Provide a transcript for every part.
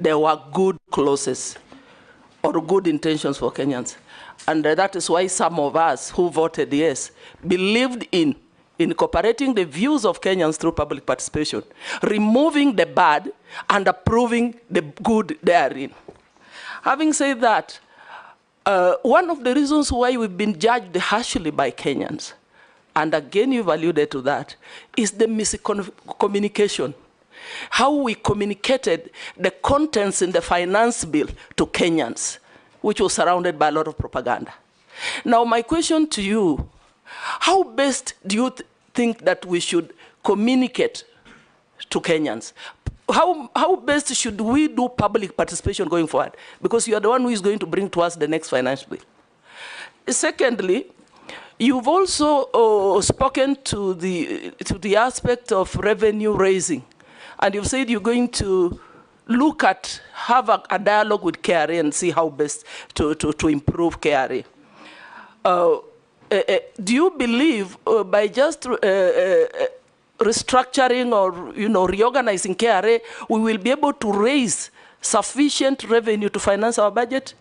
there were good clauses or good intentions for Kenyans. And that is why some of us who voted yes believed in incorporating the views of Kenyans through public participation, removing the bad and approving the good therein. Having said that, one of the reasons why we've been judged harshly by Kenyans, and again you've alluded to that, is the miscommunication. How we communicated the contents in the finance bill to Kenyans, which was surrounded by a lot of propaganda. Now my question to you, how best do you think that we should communicate to Kenyans? How best should we do public participation going forward? Because you are the one who is going to bring to us the next finance bill. Secondly, you've also spoken to the aspect of revenue raising. And you've said you're going to look at, have a dialogue with KRA and see how best to improve KRA. Do you believe by just restructuring or reorganizing KRA, we will be able to raise sufficient revenue to finance our budget?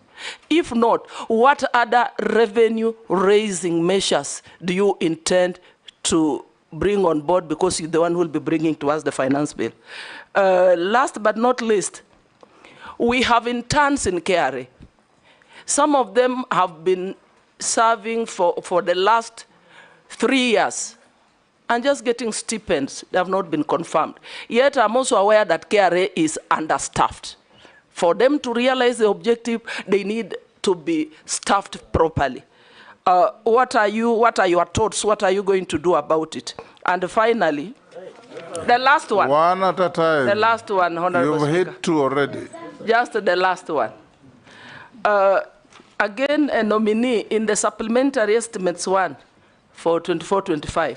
If not, what other revenue raising measures do you intend to bring on board, because you're the one who will be bringing to us the finance bill? Last but not least, we have interns in KRA. Some of them have been serving for the last 3 years and just getting stipends. They have not been confirmed. Yet I'm also aware that KRA is understaffed. For them to realize the objective, they need to be staffed properly. What are your thoughts? What are you going to do about it? And finally, the last one. One at a time. The last one, Honorable You've Speaker. hit 2 already. Just the last one. Again, a nominee in the supplementary estimates 1 for 24-25.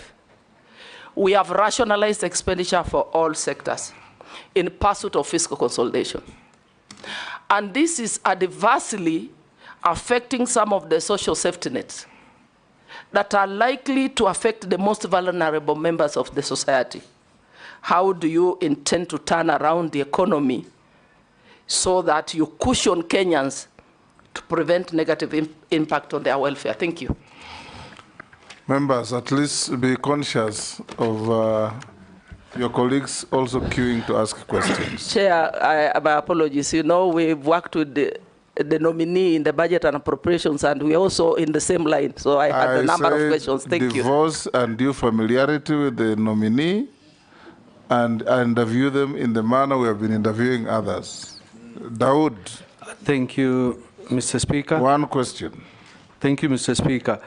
We have rationalized expenditure for all sectors in pursuit of fiscal consolidation. And this is adversely affecting some of the social safety nets that are likely to affect the most vulnerable members of the society. How do you intend to turn around the economy so that you cushion Kenyans to prevent negative impact on their welfare? Thank you. Members, at least be conscious of your colleagues also queuing to ask questions. Chair, my apologies. We've worked with the nominee in the budget and appropriations, and we're also in the same line. So I had a number of questions. Thank you. Divorce and due familiarity with the nominee, and interview them in the manner we have been interviewing others. Dawood. Thank you, Mr. Speaker. One question. Thank you, Mr. Speaker.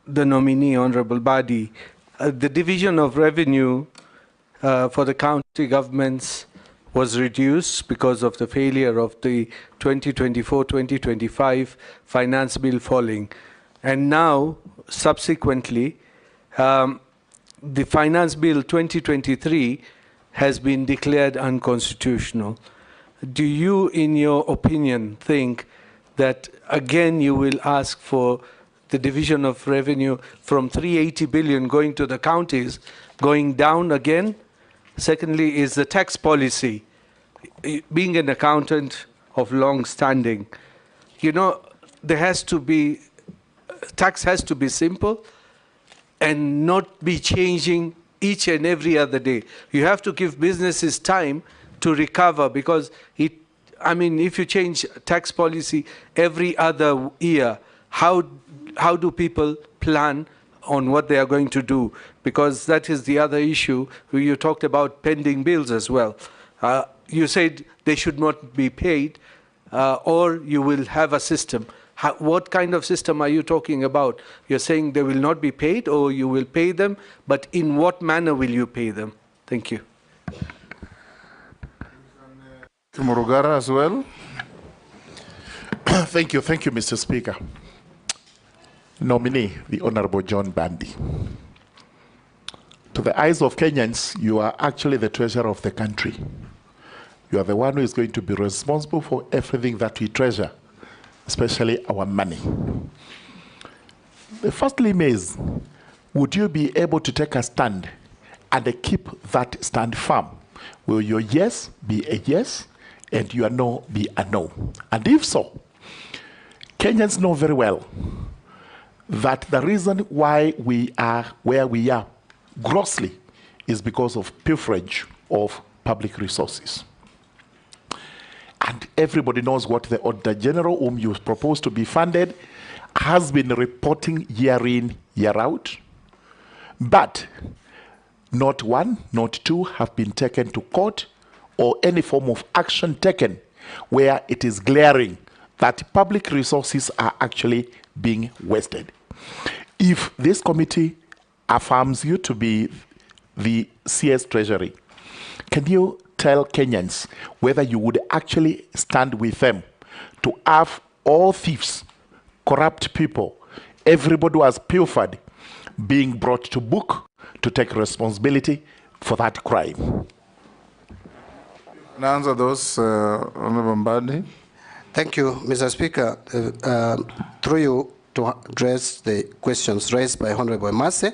The nominee, Honorable Badi, the division of revenue for the county governments was reduced because of the failure of the 2024-2025 finance bill falling. And now, subsequently, the finance bill 2023 has been declared unconstitutional. Do you, in your opinion, think that again you will ask for the division of revenue from 380 billion going to the counties going down again? Secondly, is the tax policy. Being an accountant of long standing, there has to be, tax has to be simple and not be changing each and every other day. You have to give businesses time to recover, because if you change tax policy every other year, how do people plan on what they are going to do? Because that is the other issue. You talked about pending bills as well. You said they should not be paid, or you will have a system. What kind of system are you talking about? You're saying they will not be paid, or you will pay them, but in what manner will you pay them? Thank you. Murugara as well. Thank you, Mr. Speaker. Nominee, the Honorable John Bandi. To the eyes of Kenyans, you are actually the treasurer of the country. You are the one who is going to be responsible for everything that we treasure, especially our money. The first limit is, would you be able to take a stand and keep that stand firm Will your yes be a yes and your no be a no? And if so, Kenyans know very well that the reason why we are where we are grossly is because of pilferage of public resources. And everybody knows what the Auditor General, whom you propose to be funded, has been reporting year in, year out. But not one, not two have been taken to court or any form of action taken where it is glaring that public resources are actually being wasted. If this committee affirms you to be the CS Treasury, can you tell Kenyans whether you would actually stand with them to have all thieves, corrupt people, everybody who has pilfered, being brought to book to take responsibility for that crime? And answer those, Honorable Mbadi. Thank you, Mr. Speaker. Through you to address the questions raised by Honorable Massey.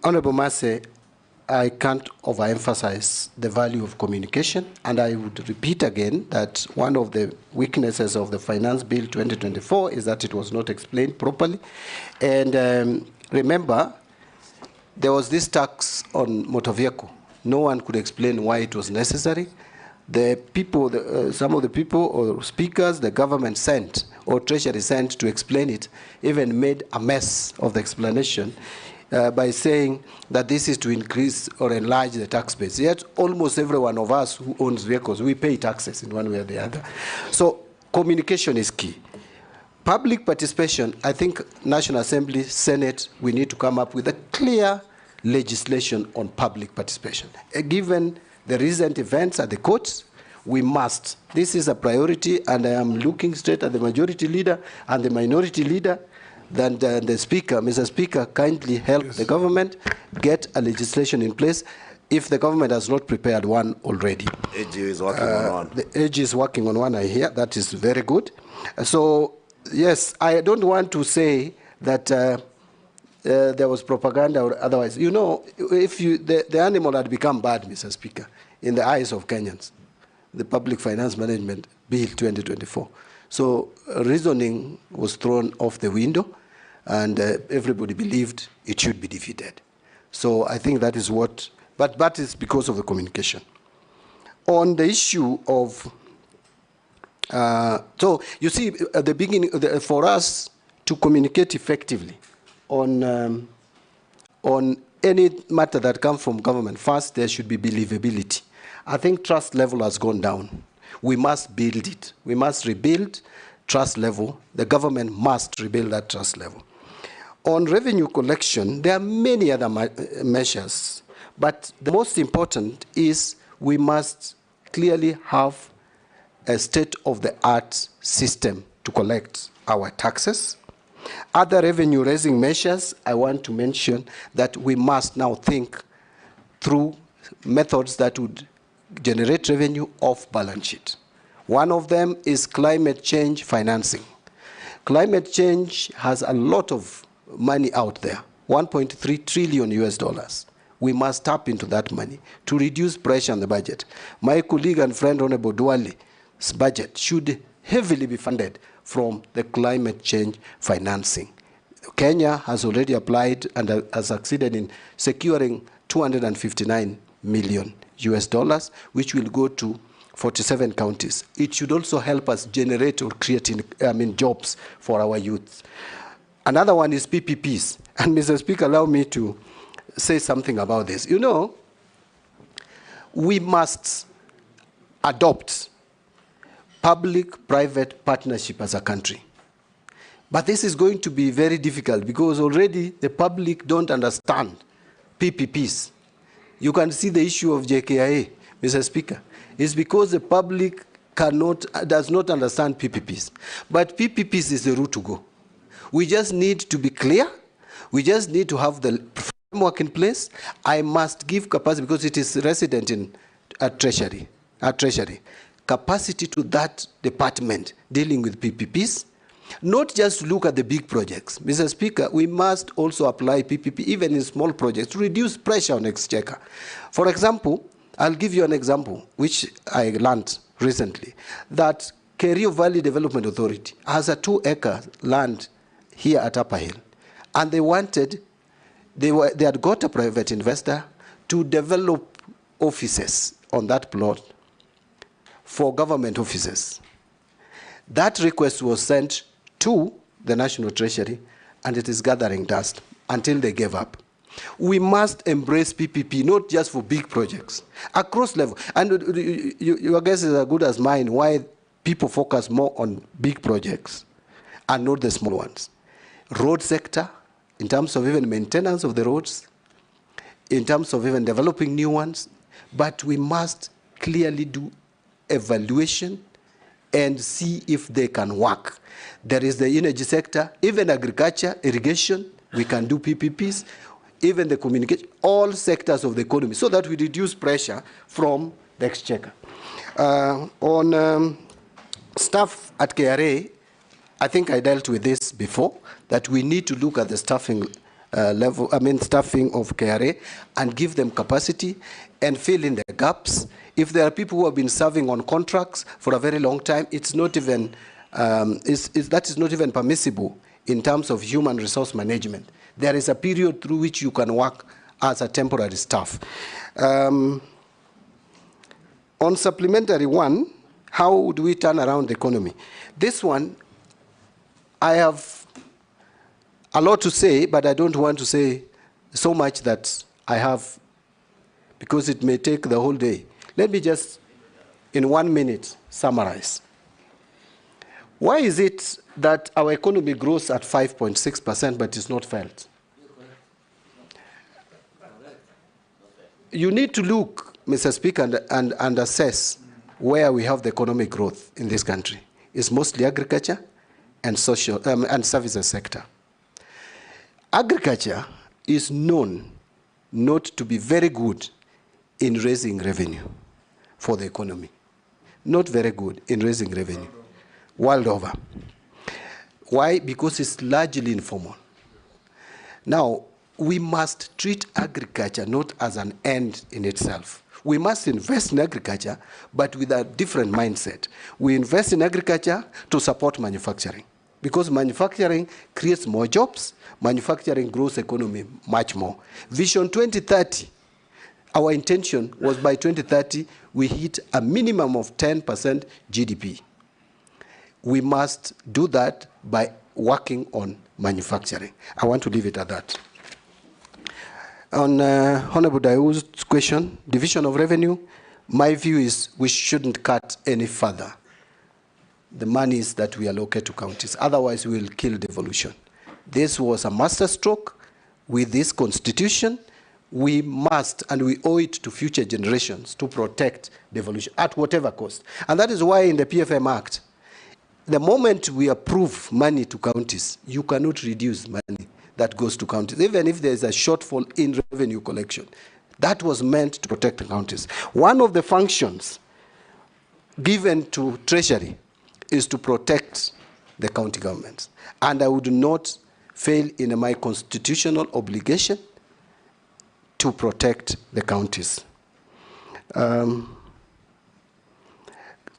Honorable Massey, I can't overemphasize the value of communication, and I would repeat again that one of the weaknesses of the Finance Bill 2024 is that it was not explained properly. And remember, there was this tax on motor vehicle. No one could explain why it was necessary. The people, some of the people or speakers the government sent or Treasury sent to explain it even made a mess of the explanation by saying that this is to increase or enlarge the tax base. Yet almost every one of us who owns vehicles, we pay taxes in one way or the other. So communication is key. Public participation, I think National Assembly, Senate, we need to come up with a clear legislation on public participation. Given the recent events at the courts, we must. This is a priority, and I am looking straight at the majority leader and the minority leader. Then the Speaker, Mr. Speaker, kindly help the government get a legislation in place if the government has not prepared one already. AG is working on one. The AG is working on one, I hear. That is very good. So, yes, I don't want to say that there was propaganda or otherwise. You know, if the animal had become bad, Mr. Speaker, in the eyes of Kenyans, the Public Finance Management Bill 2024. So reasoning was thrown off the window, and everybody believed it should be defeated. So I think that is what, but that is because of the communication. On the issue of, so you see, at the beginning, for us to communicate effectively on any matter that comes from government, first there should be believability. I think trust level has gone down. We must build it. We must rebuild trust level. The government must rebuild that trust level. On revenue collection, there are many other measures, but the most important is we must clearly have a state-of-the-art system to collect our taxes. Other revenue-raising measures, I want to mention that we must now think through methods that would generate revenue off balance sheet. One of them is climate change financing. Climate change has a lot of money out there, 1.3 trillion US dollars. We must tap into that money to reduce pressure on the budget. My colleague and friend Honorable Duale's budget should heavily be funded from the climate change financing. Kenya has already applied and has succeeded in securing 259 million US dollars, which will go to 47 counties. It should also help us generate or create jobs for our youth. Another one is PPPs. And Mr. Speaker, allow me to say something about this. You know, we must adopt public-private partnership as a country. But this is going to be very difficult because already the public don't understand PPPs. You can see the issue of JKIA, Mr. Speaker. It's because the public does not understand PPPs. But PPPs is the route to go. We just need to be clear. We just need to have the framework in place. I must give capacity because it is resident in Treasury. Capacity to that department dealing with PPPs. Not just look at the big projects. Mr. Speaker, we must also apply PPP even in small projects to reduce pressure on exchequer. For example, I'll give you an example, which I learned recently, that Kerio Valley Development Authority has a 2-acre land here at Upper Hill, and they had got a private investor to develop offices on that plot for government offices. That request was sent to the National Treasury, and it is gathering dust until they gave up. We must embrace PPP, not just for big projects, across level. And your guess is as good as mine why people focus more on big projects and not the small ones. Road sector, in terms of even maintenance of the roads, in terms of even developing new ones, but we must clearly do evaluation and see if they can work. There is the energy sector, even agriculture, irrigation, we can do PPPs, even the communication, all sectors of the economy, so that we reduce pressure from the exchequer. On staff at KRA, I think I dealt with this before, that we need to look at the staffing staffing of KRA and give them capacity and fill in the gaps. If there are people who have been serving on contracts for a very long time, it's not even, that is not even permissible in terms of human resource management. There is a period through which you can work as a temporary staff. On supplementary one, how do we turn around the economy? This one, I have a lot to say, but I don't want to say so much that I have, because it may take the whole day. Let me just, in 1 minute, summarize. Why is it that our economy grows at 5.6% but is not felt? You need to look, Mr. Speaker, and assess where we have the economic growth in this country. It's mostly agriculture and social and services sector. Agriculture is known not to be very good in raising revenue for the economy. Not very good in raising revenue, world over. Why? Because it's largely informal. Now, we must treat agriculture not as an end in itself. We must invest in agriculture, but with a different mindset. We invest in agriculture to support manufacturing, because manufacturing creates more jobs, manufacturing grows economy much more. Vision 2030, our intention was by 2030, we hit a minimum of 10% GDP. We must do that by working on manufacturing. I want to leave it at that. On Honorable Dayu's question, division of revenue, my view is we shouldn't cut any further the monies that we allocate to counties. Otherwise, we will kill devolution. This was a masterstroke with this constitution. We must, and we owe it to future generations to protect devolution at whatever cost. And that is why in the PFM Act, the moment we approve money to counties, you cannot reduce money that goes to counties, even if there is a shortfall in revenue collection. That was meant to protect the counties. One of the functions given to Treasury is to protect the county governments. And I would not fail in my constitutional obligation to protect the counties.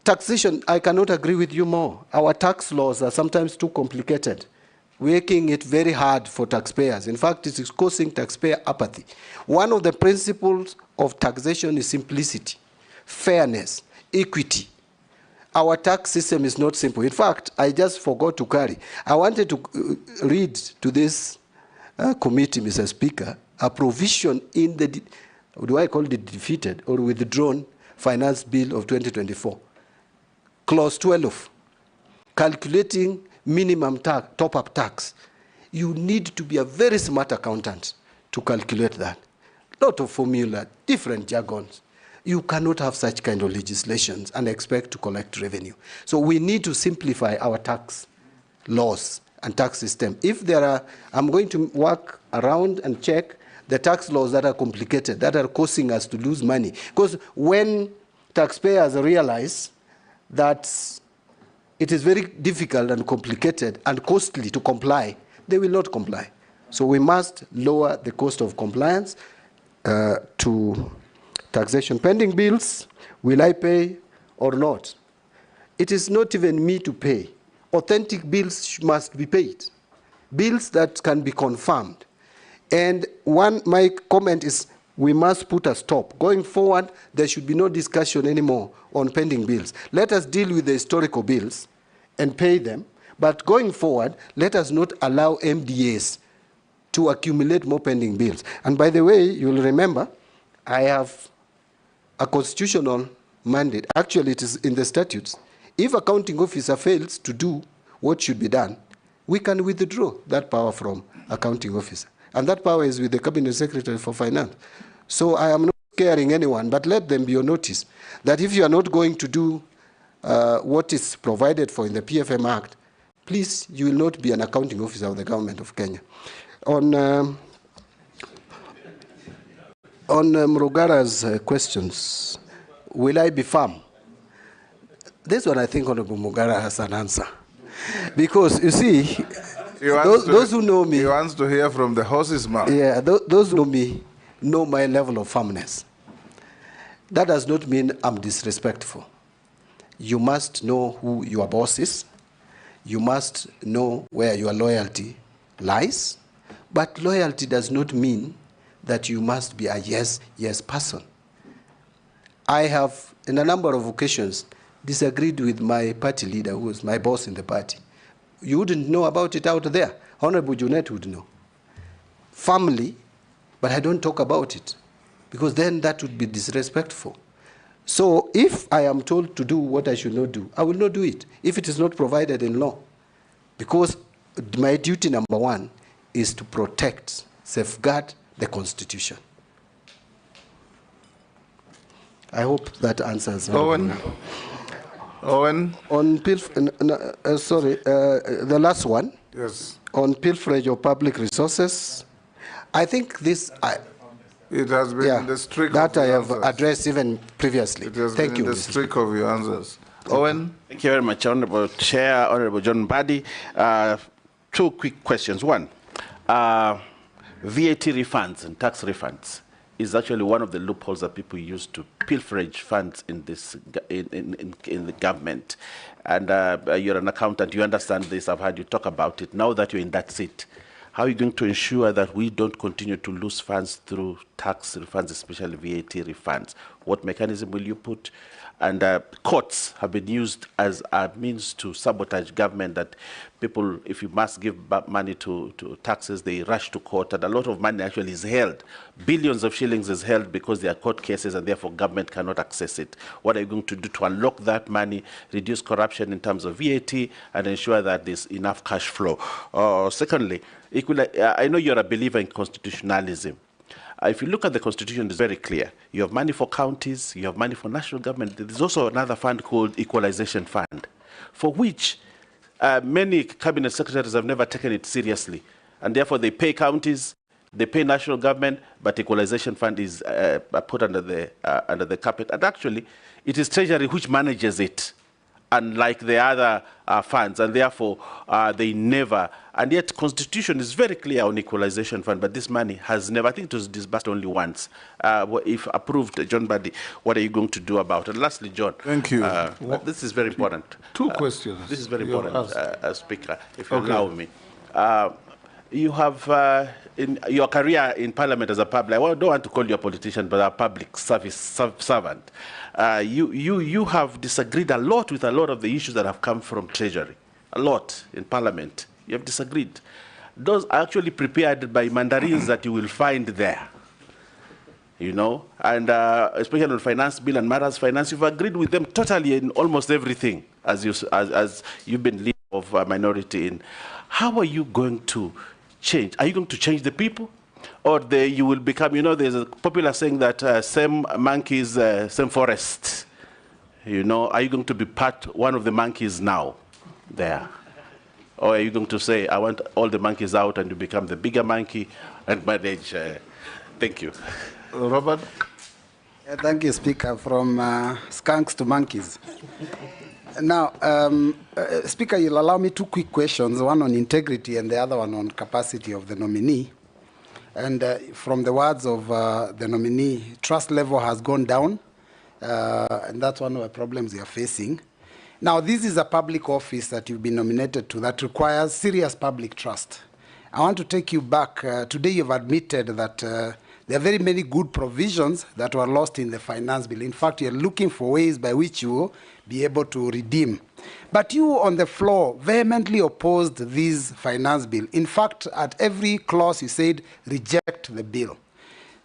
Taxation, I cannot agree with you more. Our tax laws are sometimes too complicated, making it very hard for taxpayers. In fact, it is causing taxpayer apathy. One of the principles of taxation is simplicity, fairness, equity. Our tax system is not simple. In fact, I just forgot to carry. I wanted to read to this committee, Mr. Speaker, a provision in the, do I call it defeated or withdrawn finance bill of 2024? Clause 12, calculating minimum top-up tax. You need to be a very smart accountant to calculate that. Lot of formula, different jargons. You cannot have such kind of legislations and expect to collect revenue. So we need to simplify our tax laws and tax system. If there are, I'm going to work around and check the tax laws that are complicated, that are causing us to lose money. Because when taxpayers realize that it is very difficult and complicated and costly to comply, they will not comply. So we must lower the cost of compliance to taxation. Pending bills, will I pay or not? It is not even me to pay. Authentic bills must be paid. Bills that can be confirmed. And my comment is, we must put a stop. Going forward, there should be no discussion anymore on pending bills. Let us deal with the historical bills and pay them. But going forward, let us not allow MDAs to accumulate more pending bills. And by the way, you'll remember, I have a constitutional mandate. Actually, it is in the statutes. If a accounting officer fails to do what should be done, we can withdraw that power from accounting officer. And that power is with the Cabinet Secretary for Finance. So I am not scaring anyone, but let them be on notice that if you are not going to do what is provided for in the PFM Act, please, you will not be an accounting officer of the government of Kenya. On Mrugara's questions, will I be firm? This one, I think Honorable Mugara has an answer. Because, you see, those who know me... He wants to hear from the horse's mouth. Yeah, those who know me know my level of firmness. That does not mean I'm disrespectful. You must know who your boss is. You must know where your loyalty lies. But loyalty does not mean that you must be a yes person. I have, in a number of occasions, disagreed with my party leader, who was my boss in the party. You wouldn't know about it out there. Honorable Junet would know. Firmly, but I don't talk about it, because then that would be disrespectful. So if I am told to do what I should not do, I will not do it, if it is not provided in law. Because my duty number one is to protect, safeguard the Constitution. I hope that answers. Owen? On the last one. Yes. On pilferage of public resources, I think this... it has been in the streak that of I your have answers. addressed even previously. It has Thank been you, in the streak of your answers. Owen? Thank you very much, Honorable Chair, Honorable John Mbadi. Two quick questions. One, VAT refunds and tax refunds is actually one of the loopholes that people use to pilferage funds in the government. And you're an accountant, you understand this, I've heard you talk about it. Now that you're in that seat, how are you going to ensure that we don't continue to lose funds through tax refunds, especially VAT refunds? What mechanism will you put? And courts have been used as a means to sabotage government, that people, if you must give back money to taxes, they rush to court, and a lot of money actually is held. Billions of shillings is held because there are court cases, and therefore government cannot access it. What are you going to do to unlock that money, reduce corruption in terms of VAT, and ensure that there's enough cash flow? Secondly, equally, I know you're a believer in constitutionalism. If you look at the Constitution, it's very clear. You have money for counties, you have money for national government. There's also another fund called Equalization Fund, for which many cabinet secretaries have never taken it seriously. And therefore, they pay counties, they pay national government, but Equalization Fund is put under the carpet. And actually, it is Treasury which manages it, unlike the other funds, and therefore they never, and yet Constitution is very clear on Equalization Fund, but this money has never, I think it was disbursed only once. If approved, John Mbadi, what are you going to do about it? Lastly, John. Thank you. This is very important. Two questions. This is very important, Speaker, if you allow me. You have, in your career in Parliament as a public, I don't want to call you a politician, but a public service servant. You have disagreed a lot with a lot of the issues that have come from Treasury. A lot in Parliament. You have disagreed. Those are actually prepared by mandarins that you will find there. You know, and especially on finance bill and matters finance, you've agreed with them totally in almost everything, as you've been leader of a minority in. How are you going to change? Are you going to change the people? Or you will become, you know, there's a popular saying that same monkeys, same forest. You know, are you going to be one of the monkeys now there? Or are you going to say, I want all the monkeys out, and you become the bigger monkey and manage? Thank you. Robert? Thank you, Speaker. From skunks to monkeys. Now, Speaker, you'll allow me two quick questions, one on integrity and the other one on capacity of the nominee. And from the words of the nominee, trust level has gone down, and that's one of the problems we are facing. Now, this is a public office that you've been nominated to that requires serious public trust. I want to take you back. Today you've admitted that there are very many good provisions that were lost in the finance bill. In fact, you're looking for ways by which you will be able to redeem. But you on the floor vehemently opposed this finance bill. In fact, at every clause you said, reject the bill.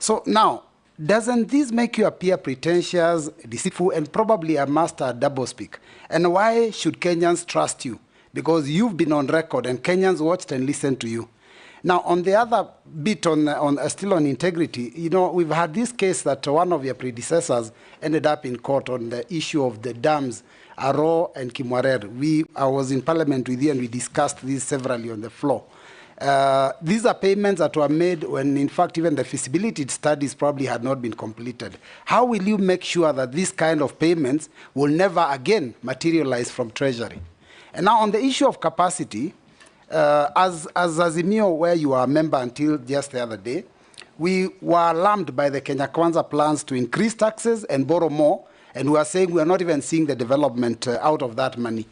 So now, doesn't this make you appear pretentious, deceitful, and probably a master at doublespeak? And why should Kenyans trust you? Because you've been on record and Kenyans watched and listened to you. Now, on the other bit, still on integrity, you know, we've had this case that one of your predecessors ended up in court on the issue of the dams, Aro and Kimwarer. I was in Parliament with you and we discussed this severally on the floor. These are payments that were made when, in fact, even the feasibility studies probably had not been completed. How will you make sure that these kind of payments will never again materialize from Treasury? And now on the issue of capacity, as Azimio, where you are a member until just the other day, we were alarmed by the Kenya Kwanza plans to increase taxes and borrow more, and we are saying we are not even seeing the development out of that money.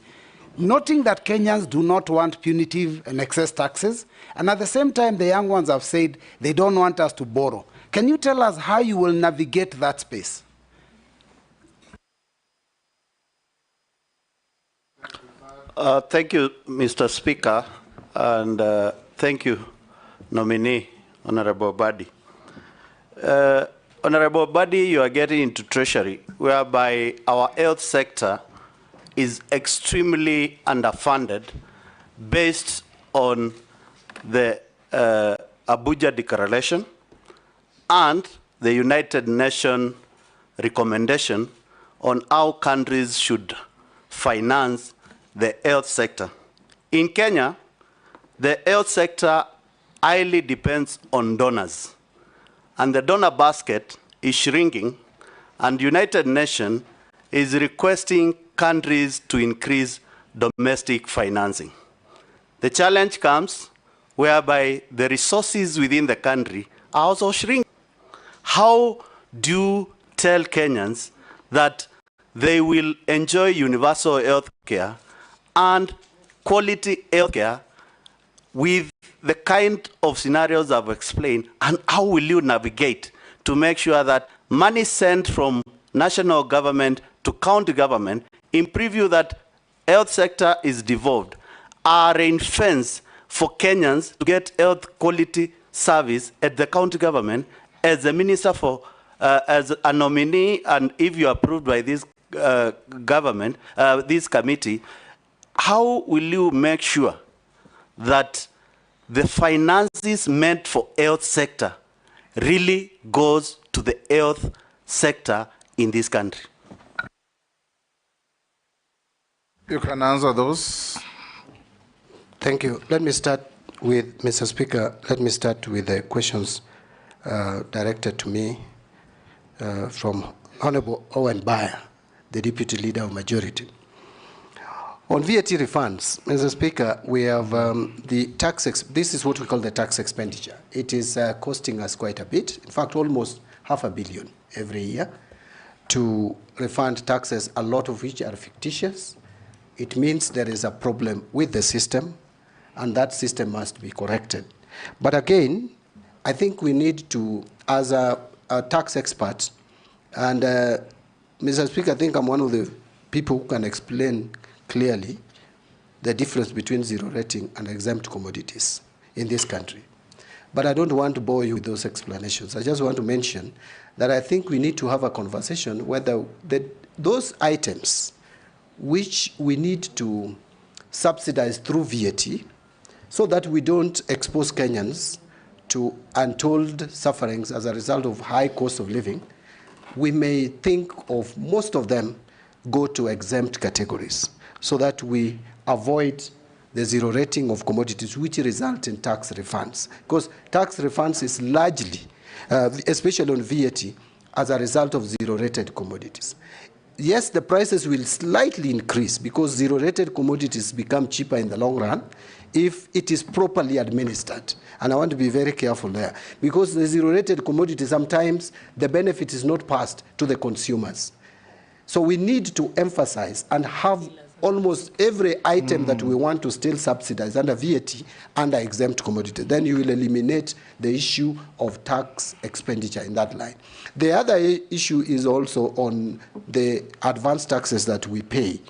Noting that Kenyans do not want punitive and excess taxes, and at the same time the young ones have said they don't want us to borrow. Can you tell us how you will navigate that space? Thank you, Mr. Speaker, and thank you, nominee, Honorable Badi. Honorable Badi, you are getting into Treasury, whereby our health sector is extremely underfunded based on the Abuja Declaration and the United Nations recommendation on how countries should finance the health sector. In Kenya, the health sector highly depends on donors, and the donor basket is shrinking, and United Nations is requesting countries to increase domestic financing. The challenge comes whereby the resources within the country are also shrinking. How do you tell Kenyans that they will enjoy universal health care and quality health care with the kind of scenarios I've explained, and how will you navigate to make sure that money sent from national government to county government, in preview that health sector is devolved, are ring-fenced for Kenyans to get health quality service at the county government as a minister for, as a nominee, and if you are approved by this government, this committee, how will you make sure that the finances meant for health sector really goes to the health sector in this country? You can answer those. Thank you. Let me start with, Mr. Speaker, let me start with the questions directed to me from Honorable Owen Bayer, the Deputy Leader of Majority. On VAT refunds, Mr. Speaker, we have the tax, this is what we call the tax expenditure. It is costing us quite a bit, in fact, almost $500 million every year to refund taxes, a lot of which are fictitious. It means there is a problem with the system, and that system must be corrected. But again, I think we need to, as a tax expert, and Mr. Speaker, I think I'm one of the people who can explain clearly the difference between zero rating and exempt commodities in this country. But I don't want to bore you with those explanations. I just want to mention that I think we need to have a conversation whether those items which we need to subsidize through VAT so that we don't expose Kenyans to untold sufferings as a result of high cost of living, we may think of most of them go to exempt categories, so that we avoid the zero rating of commodities, which result in tax refunds. Because tax refunds is largely, especially on VAT, as a result of zero rated commodities. yes, the prices will slightly increase because zero-rated commodities become cheaper in the long run if it is properly administered. And I want to be very careful there because the zero-rated commodity, sometimes the benefit is not passed to the consumers. So we need to emphasize and have almost every item that we want to still subsidize under VAT under exempt commodity. Then you will eliminate the issue of tax expenditure in that line. The other issue is also on the advance taxes that we pay.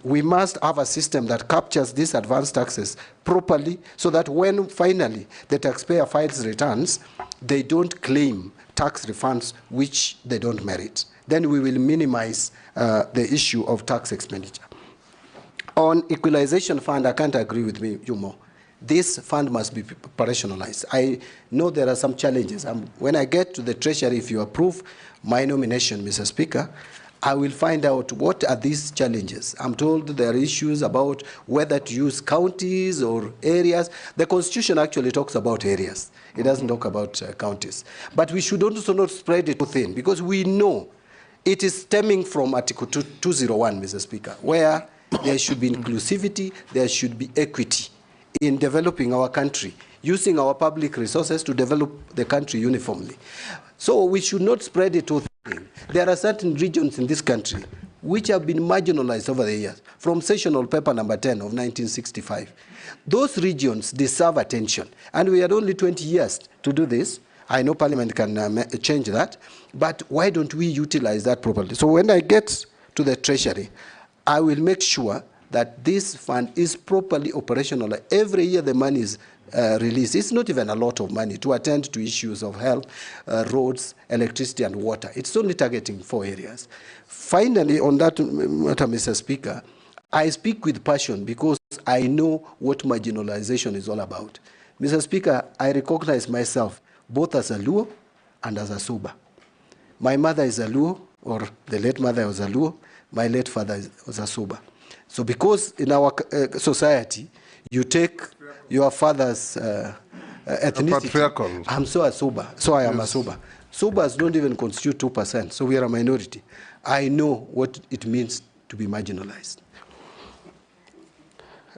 We must have a system that captures these advance taxes properly so that when finally the taxpayer files returns, they don't claim tax refunds which they don't merit. Then we will minimize the issue of tax expenditure. On equalization fund, I can't agree with you more. This fund must be operationalized. I know there are some challenges. When I get to the Treasury, if you approve my nomination, Mr. Speaker, I will find out what are these challenges. I'm told there are issues about whether to use counties or areas. The Constitution actually talks about areas. It doesn't talk about counties. But we should also not spread it too thin because we know it is stemming from Article 201, Mr. Speaker, where there should be inclusivity, there should be equity in developing our country, using our public resources to develop the country uniformly. So we should not spread it too thin. There are certain regions in this country which have been marginalized over the years, from Sessional Paper number 10 of 1965. Those regions deserve attention, and we had only 20 years to do this. I know Parliament can change that, but why don't we utilize that properly? So when I get to the Treasury, I will make sure that this fund is properly operational. Every year the money is released. It's not even a lot of money to attend to issues of health, roads, electricity, and water. It's only targeting 4 areas. Finally, on that matter, Mr. Speaker, I speak with passion because I know what marginalization is all about. Mr. Speaker, I recognize myself both as a Luo and as a Suba. My mother is a Luo, or the late mother was a Luo. My late father was a Suba. So because in our society, you take your father's ethnicity. Patriarchal. I'm so a Suba, so I am a Suba. Subas don't even constitute 2%, so we are a minority. I know what it means to be marginalized.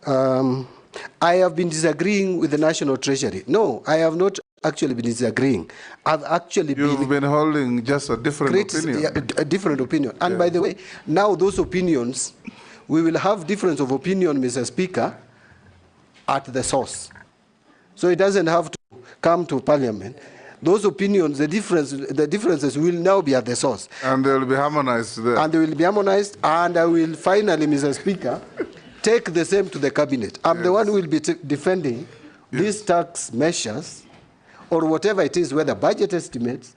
I have been disagreeing with the National Treasury. No, I have not actually been disagreeing. I've actually been holding just a different opinion. Yeah, a different opinion. And by the way, now those opinions, we will have difference of opinion, Mr. Speaker, at the source. So it doesn't have to come to Parliament. Those opinions, the differences will now be at the source. And they will be harmonized there. And they will be harmonized, and I will finally, Mr. Speaker, take the same to the Cabinet. I'm the one who will be defending these tax measures, or whatever it is, whether budget estimates,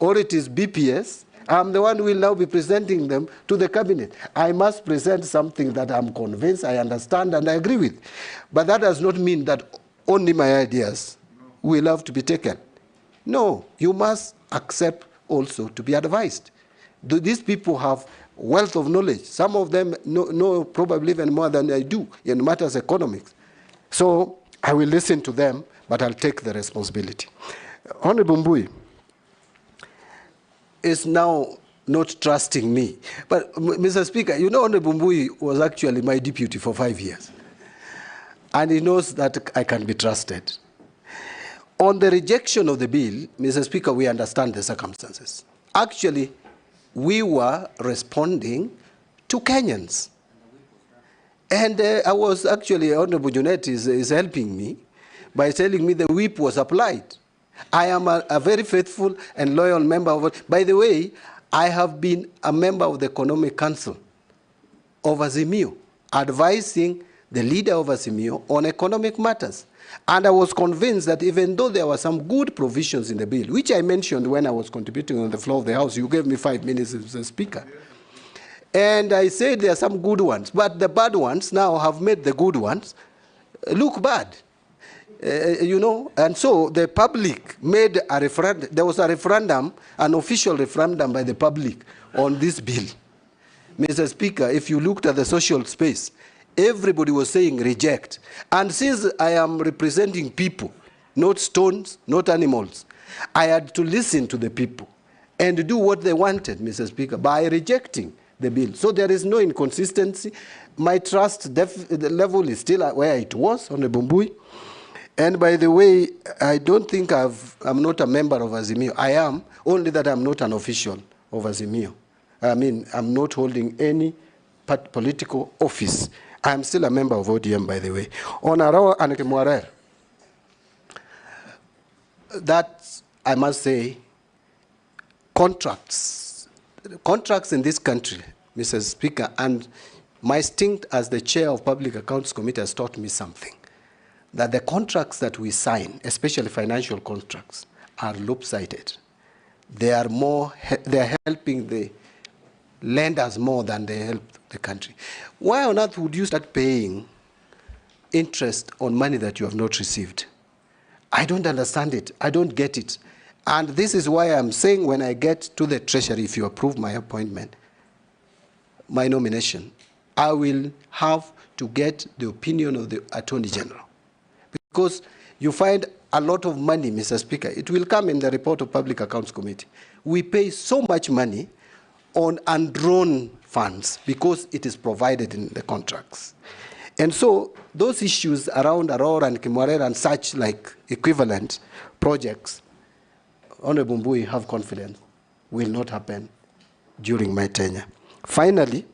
or it is BPS. I'm the one who will now be presenting them to the Cabinet. I must present something that I'm convinced, I understand, and I agree with. But that does not mean that only my ideas will have to be taken. No, you must accept also to be advised. These people have wealth of knowledge. Some of them know probably even more than I do in matters of economics. So I will listen to them, but I'll take the responsibility. Honorable Mbui is now not trusting me. But, Mr. Speaker, you know Honorable Mbui was actually my deputy for 5 years. And he knows that I can be trusted. On the rejection of the bill, Mr. Speaker, we understand the circumstances. Actually, we were responding to Kenyans. And I was actually, Honorable Junet is helping me by telling me the whip was applied. I am a very faithful and loyal member of it. By the way, I have been a member of the Economic Council of Azimio, advising the leader of Azimio on economic matters. And I was convinced that even though there were some good provisions in the bill, which I mentioned when I was contributing on the floor of the House, you gave me 5 minutes as a speaker. And I said there are some good ones, but the bad ones now have made the good ones look bad. You know, and so the public made a referendum. There was a referendum, an official referendum by the public on this bill. Mr. Speaker, if you looked at the social space, everybody was saying reject. And since I am representing people, not stones, not animals, I had to listen to the people and do what they wanted, Mr. Speaker, by rejecting the bill. So there is no inconsistency. My trust the level is still where it was on the Bumbui. And by the way, I don't think I'm not a member of Azimio. I am, only that I'm not an official of Azimio. I mean, I'm not holding any political office. I'm still a member of ODM, by the way. On Arawa and Kemwarer, that, I must say, contracts in this country, Mr. Speaker, and my stint as the chair of Public Accounts Committee has taught me something, that the contracts that we sign, especially financial contracts, are lopsided. They are helping the lenders more than they help the country. Why on earth would you start paying interest on money that you have not received? I don't understand it. I don't get it. And this is why I'm saying when I get to the Treasury, if you approve my appointment, my nomination, I will have to get the opinion of the Attorney General. Because you find a lot of money, Mr. Speaker. It will come in the report of Public Accounts Committee. We pay so much money on undrawn funds because it is provided in the contracts. And so those issues around Aurora and Kimwarera and such like equivalent projects, Honorable Mbui, have confidence, will not happen during my tenure. Finally,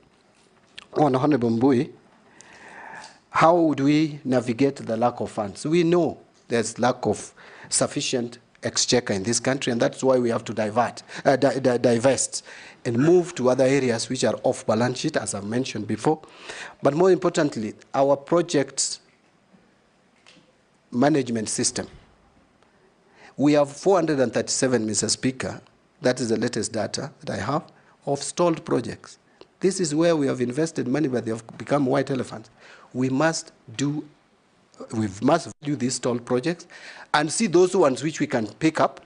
on Honorable Mbui, how would we navigate the lack of funds? We know there's lack of sufficient exchequer in this country, and that's why we have to divest and move to other areas which are off balance sheet, as I've mentioned before. But more importantly, our project management system. We have 437, Mr. Speaker, that is the latest data that I have, of stalled projects. This is where we have invested money, but they have become white elephants. We must value these stalled projects and see those ones which we can pick up,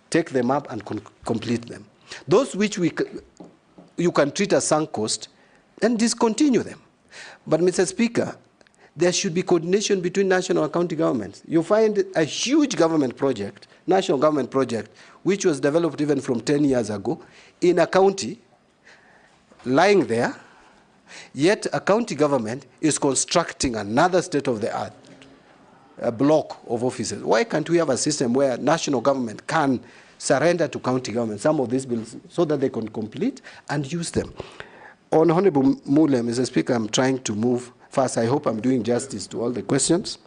take them up and complete them. Those which you can treat as sunk cost and discontinue them. But Mr. Speaker, there should be coordination between national and county governments. You find a huge government project, national government project, which was developed even from 10 years ago in a county lying there, yet a county government is constructing another state-of-the-art block of offices. Why can't we have a system where national government can surrender to county government some of these bills so that they can complete and use them? On Honorable Mule, Mr. Speaker, I'm trying to move fast. I hope I'm doing justice to all the questions.